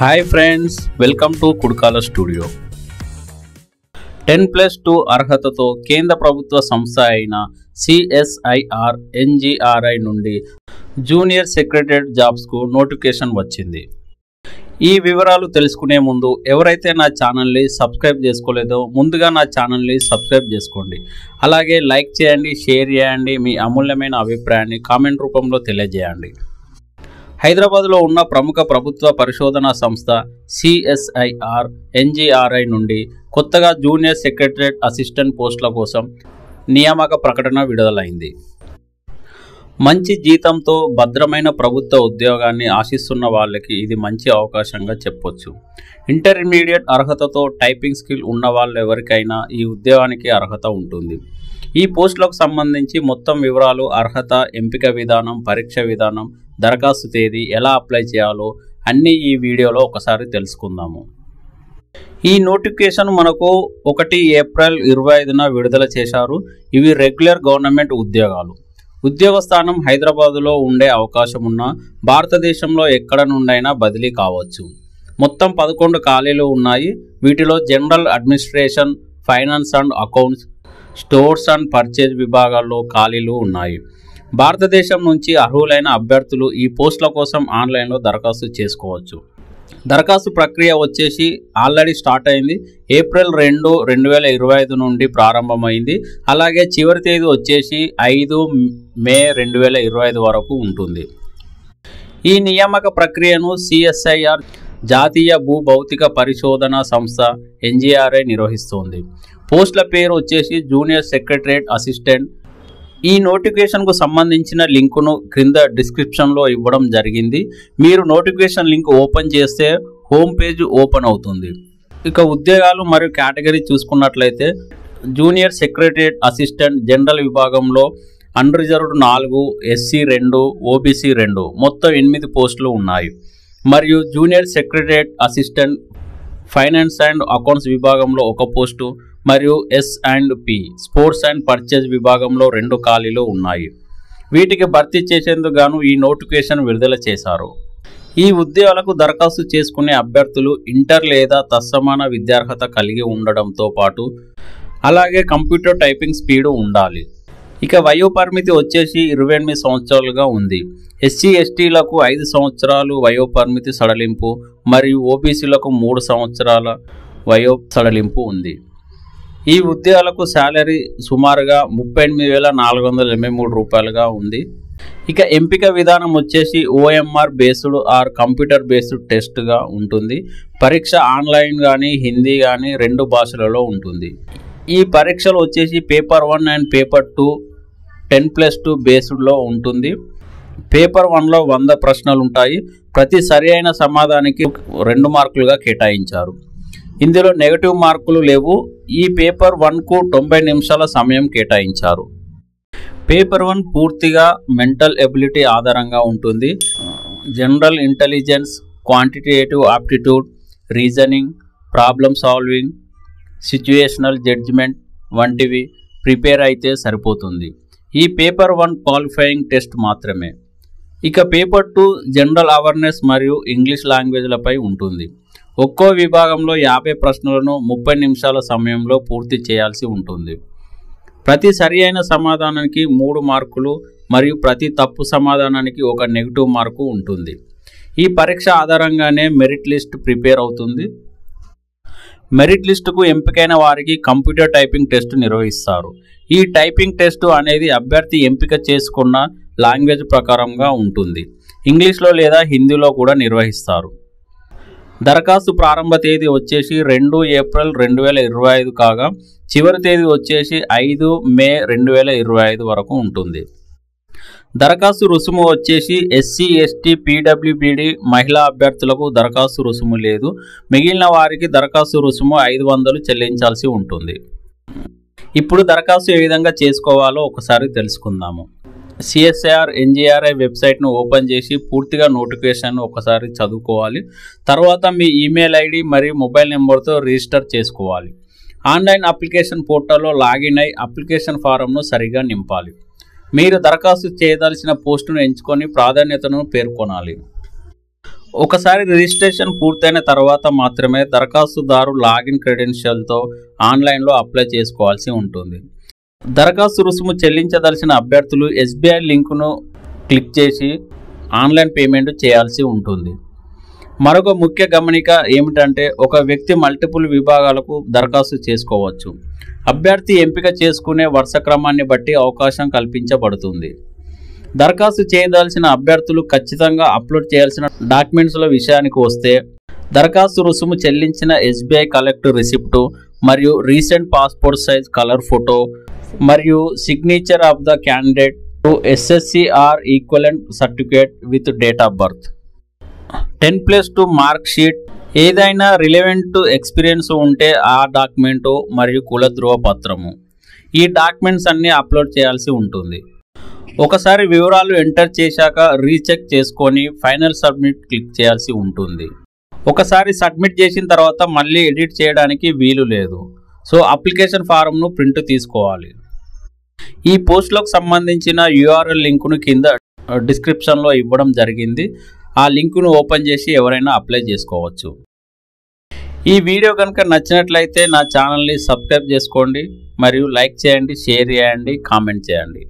Hi friends, welcome to Kudkala studio. 10+2 అర్హతతో కేంద్ర ప్రభుత్వ సంస్థ అయిన CSIR NGRI నుండి జూనియర్ సెక్రటరియట్ జాబ్స్కు నోటిఫికేషన్ వచ్చింది. ఈ వివరాలు తెలుసుకునే ముందు ఎవరైతే నా ఛానల్ని సబ్స్క్రైబ్ చేసుకోలేదో ముందుగా నా ఛానల్ని సబ్స్క్రైబ్ చేసుకోండి. అలాగే లైక్ చేయండి, షేర్ చేయండి, మీ అమూల్యమైన అభిప్రాయాన్ని కామెంట్ రూపంలో తెలియజేయండి. హైదరాబాద్లో ఉన్న ప్రముఖ ప్రభుత్వ పరిశోధనా సంస్థ CSIR NGRI నుండి కొత్తగా జూనియర్ సెక్రటరియట్ అసిస్టెంట్ పోస్టుల కోసం నియామక ప్రకటన విడుదలైంది. మంచి జీతంతో భద్రమైన ప్రభుత్వ ఉద్యోగాన్ని ఆశిస్తున్న వాళ్ళకి ఇది మంచి అవకాశంగా చెప్పొచ్చు. ఇంటర్మీడియట్ అర్హతతో టైపింగ్ స్కిల్ ఉన్న వాళ్ళెవరికైనా ఈ ఉద్యోగానికి అర్హత ఉంటుంది. ఈ పోస్టులకు సంబంధించి మొత్తం వివరాలు, అర్హత, ఎంపిక విధానం, పరీక్ష విధానం, దరఖాస్తు తేదీ, ఎలా అప్లై చేయాలో అన్నీ ఈ వీడియోలో ఒకసారి తెలుసుకుందాము. ఈ నోటిఫికేషన్ మనకు 1 ఏప్రిల్ 2025న విడుదల చేశారు. ఇవి రెగ్యులర్ గవర్నమెంట్ ఉద్యోగాలు. ఉద్యోగ స్థానం హైదరాబాదులో ఉండే అవకాశం ఉన్న భారతదేశంలో ఎక్కడ నుండైనా బదిలీ కావచ్చు. మొత్తం 11 ఖాళీలు ఉన్నాయి. వీటిలో general administration, finance and accounts, stores and purchase విభాగాల్లో ఖాళీలు ఉన్నాయి. భారతదేశం నుంచి అర్హులైన అభ్యర్థులు ఈ పోస్టుల కోసం ఆన్లైన్లో దరఖాస్తు చేసుకోవచ్చు. దరఖాస్తు ప్రక్రియ వచ్చేసి ఆల్రెడీ స్టార్ట్ అయింది. ఏప్రిల్ 2, 2025 నుండి ప్రారంభమైంది. అలాగే చివరి తేదీ వచ్చేసి 5 మే 2025 వరకు ఉంటుంది. ఈ నియామక ప్రక్రియను CSIR జాతీయ భూభౌతిక పరిశోధన సంస్థ NGRI నిర్వహిస్తోంది. పోస్టుల పేరు వచ్చేసి జూనియర్ సెక్రటరియట్ అసిస్టెంట్. ఈ నోటిఫికేషన్కు సంబంధించిన లింకును క్రింద డిస్క్రిప్షన్లో ఇవ్వడం జరిగింది. మీరు నోటిఫికేషన్ లింక్ ఓపెన్ చేస్తే హోమ్ పేజ్ ఓపెన్ అవుతుంది. ఇక ఉద్యోగాలు మరియు కేటగిరీ చూసుకున్నట్లయితే జూనియర్ సెక్రటరియట్ అసిస్టెంట్ జనరల్ విభాగంలో అన్రిజర్వ్డ్ 4, SC 2, OBC 2 మొత్తం 8 పోస్టులు ఉన్నాయి. మరియు junior secretariat assistant finance and accounts విభాగంలో 1 పోస్టు మరియు S&P స్పోర్ట్స్ అండ్ పర్చేజ్ విభాగంలో 2 ఖాళీలు ఉన్నాయి. వీటికి భర్తీ చేసేందుకు గాను ఈ నోటిఫికేషన్ విడుదల చేశారు. ఈ ఉద్యోగాలకు దరఖాస్తు చేసుకునే అభ్యర్థులు ఇంటర్ లేదా తత్సమాన విద్యార్హత కలిగి ఉండడంతో పాటు అలాగే కంప్యూటర్ టైపింగ్ స్పీడ్ ఉండాలి. ఇక వయో పరిమితి వచ్చేసి 28 సంవత్సరాలుగా ఉంది. SC STలకు 5 సంవత్సరాలు వయో పరిమితి సడలింపు మరియు OBCలకు 3 సంవత్సరాల వయో సడలింపు ఉంది. ఈ ఉద్యోగాలకు శాలరీ సుమారుగా 38,483 రూపాయలుగా ఉంది. ఇక ఎంపిక విధానం వచ్చేసి OMR based or computer based టెస్ట్గా ఉంటుంది. పరీక్ష ఆన్లైన్ కానీ హిందీ కానీ 2 భాషలలో ఉంటుంది. ఈ పరీక్షలు వచ్చేసి పేపర్ 1 అండ్ పేపర్ 2 10+2 బేస్డ్లో ఉంటుంది. పేపర్ 1లో 100 ప్రశ్నలు ఉంటాయి. ప్రతి సరి అయిన సమాధానానికి 2 మార్కులుగా కేటాయించారు. ఇందులో నెగటివ్ మార్కులు లేవు. ఈ పేపర్ 1కు 90 నిమిషాల సమయం కేటాయించారు. పేపర్ 1 పూర్తిగా మెంటల్ ఎబిలిటీ ఆధారంగా ఉంటుంది. General intelligence, quantitative aptitude, reasoning, problem solving, situational judgement వంటివి ప్రిపేర్ అయితే సరిపోతుంది. ఈ పేపర్ 1 క్వాలిఫైయింగ్ టెస్ట్ మాత్రమే. ఇక పేపర్ 2 జనరల్ అవేర్నెస్ మరియు ఇంగ్లీష్ లాంగ్వేజ్లపై ఉంటుంది. ఒక్కో విభాగంలో 50 ప్రశ్నలను 30 నిమిషాల సమయంలో పూర్తి చేయాల్సి ఉంటుంది. ప్రతి సరి అయిన సమాధానానికి 3 మార్కులు మరియు ప్రతి తప్పు సమాధానానికి 1 నెగిటివ్ మార్కు ఉంటుంది. ఈ పరీక్ష ఆధారంగానే మెరిట్ లిస్ట్ ప్రిపేర్ అవుతుంది. మెరిట్ లిస్టుకు ఎంపికైన వారికి కంప్యూటర్ టైపింగ్ టెస్ట్ నిర్వహిస్తారు. ఈ టైపింగ్ టెస్ట్ అనేది అభ్యర్థి ఎంపిక చేసుకున్న లాంగ్వేజ్ ప్రకారంగా ఉంటుంది. ఇంగ్లీష్లో లేదా హిందీలో కూడా నిర్వహిస్తారు. దరఖాస్తు ప్రారంభ తేదీ వచ్చేసి 2 ఏప్రిల్ 2025 కాగా చివరి తేదీ వచ్చేసి 5 మే 2025 వరకు ఉంటుంది. దరఖాస్తు రుసుము వచ్చేసి SC ST PWBD మహిళా అభ్యర్థులకు దరఖాస్తు రుసుము లేదు. మిగిలిన వారికి దరఖాస్తు రుసుము 500 చెల్లించాల్సి ఉంటుంది. ఇప్పుడు దరఖాస్తు ఏ విధంగా చేసుకోవాలో ఒకసారి తెలుసుకుందాము. CSIR NGRI వెబ్సైట్ను ఓపెన్ చేసి పూర్తిగా నోటిఫికేషన్ ఒకసారి చదువుకోవాలి. తర్వాత మీ ఈమెయిల్ ID మరియు మొబైల్ నెంబర్తో రిజిస్టర్ చేసుకోవాలి. ఆన్లైన్ అప్లికేషన్ పోర్టల్లో లాగిన్ అయి అప్లికేషన్ ఫారంను సరిగా నింపాలి. మీరు దరఖాస్తు చేయదలిచిన పోస్టును ఎంచుకొని ప్రాధాన్యతను పేర్కొనాలి. ఒకసారి రిజిస్ట్రేషన్ పూర్తయిన తర్వాత మాత్రమే దరఖాస్తుదారు లాగిన్ క్రెడెన్షియల్తో ఆన్లైన్లో అప్లై చేసుకోవాల్సి ఉంటుంది. దరఖాస్తు రుసుము చెల్లించదలసిన అభ్యర్థులు SBI లింకును క్లిక్ చేసి ఆన్లైన్ పేమెంట్ చేయాల్సి ఉంటుంది. మరొక ముఖ్య గమనిక ఏమిటంటే ఒక వ్యక్తి మల్టిపుల్ విభాగాలకు దరఖాస్తు చేసుకోవచ్చు. అభ్యర్థి ఎంపిక చేసుకునే వరుస క్రమాన్ని బట్టి అవకాశం కల్పించబడుతుంది. దరఖాస్తు చేయదలసిన అభ్యర్థులు ఖచ్చితంగా అప్లోడ్ చేయాల్సిన డాక్యుమెంట్స్ల విషయానికి వస్తే దరఖాస్తు రుసుము చెల్లించిన SBI కలెక్ట్ రిసిప్టు మరియు recent passport size colour photo మరియు signature of the candidate SSC or equivalent certificate with date of birth, 10+2 mark sheet, ఏదైనా రిలవెంట్ ఎక్స్పీరియన్స్ ఉంటే ఆ డాక్యుమెంటు మరియు కుల ధృవ పత్రము. ఈ డాక్యుమెంట్స్ అన్నీ అప్లోడ్ చేయాల్సి ఉంటుంది. ఒకసారి వివరాలు ఎంటర్ చేశాక రీచెక్ చేసుకొని ఫైనల్ సబ్మిట్ క్లిక్ చేయాల్సి ఉంటుంది. ఒకసారి సబ్మిట్ చేసిన తర్వాత మళ్ళీ ఎడిట్ చేయడానికి వీలు లేదు. సో అప్లికేషన్ ఫారంను ప్రింట్ తీసుకోవాలి. ఈ పోస్ట్లకు సంబంధించిన URL లింకును కింద డిస్క్రిప్షన్లో ఇవ్వడం జరిగింది. ఆ లింకును ఓపెన్ చేసి ఎవరైనా అప్లై చేసుకోవచ్చు. ఈ వీడియో కనుక నచ్చినట్లయితే నా ఛానల్ని సబ్స్క్రైబ్ చేసుకోండి మరియు లైక్ చేయండి, షేర్ చేయండి, కామెంట్ చేయండి.